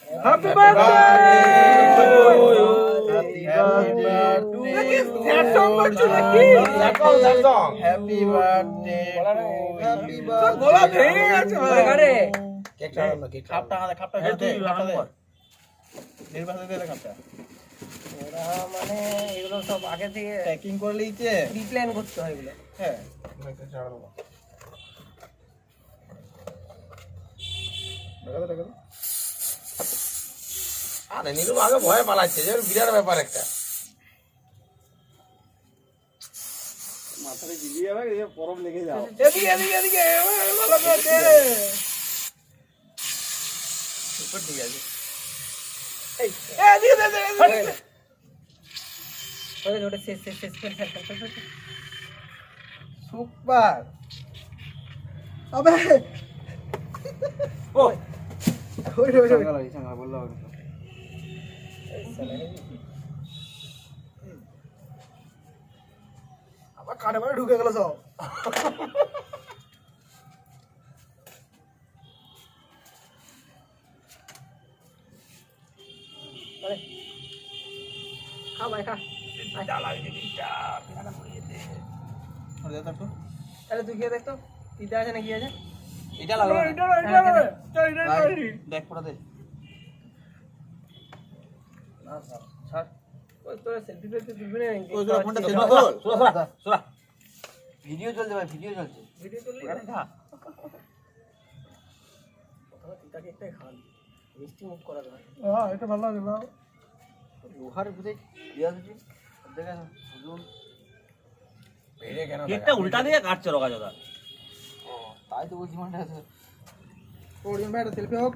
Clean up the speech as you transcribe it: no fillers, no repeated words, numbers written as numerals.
Happy birthday happy birthday গলা ভেঙে গেছে ভাই কেকটা আনো কেক খাপটা খাপটা দে নির্বাচন দে খাপটা ওরা মানে এগুলো সব আগে থেকে প্যাকিং করে লিখছে প্রি প্ল্যান করতে হয় এগুলো। হ্যাঁ আরে নিরু আগে ভয় পালাচ্ছে যে বিরাট ব্যাপার একটা মাথায় জিলিয়ে যাবে এই পরম লেগে যাও এদিকে এদিকে এদিকে ভালো করে দে সুপার ঠিক আছে এই এদিকে দে দে ওরে ওরে শেষ ফেল সুপার আবে ও ওই চাঙ্গা বললো আবার কানে মানে ঢুকে গেল সব খা ভাই খা। তাহলে তুই খেয়ে দেখ তো তিতা আছে না কি আছে। এটা লাগলো দেখ পুরো দে না স্যার ওই তোর সেলফি ফেলফি তুলবি না নাকি? ওই ফোনটা দে সোরা ভিডিও চলছে ভাই ভিডিও চলছে ভিডিও তুললি ওখানে খা প্রথমে তিতা কেকটাই খান, মিষ্টি মুখ করা যাবে। হ্যাঁ এটা ভালো লাগে না লোহার ভিতরে দিয়া দিছি দেখেন হুজুর বেরে কেন কেকটা উল্টা দিয়ে কাটছে রোগা দাদা। তাই তো বলছি মানে ওর জন্য একটা সেলফি হোক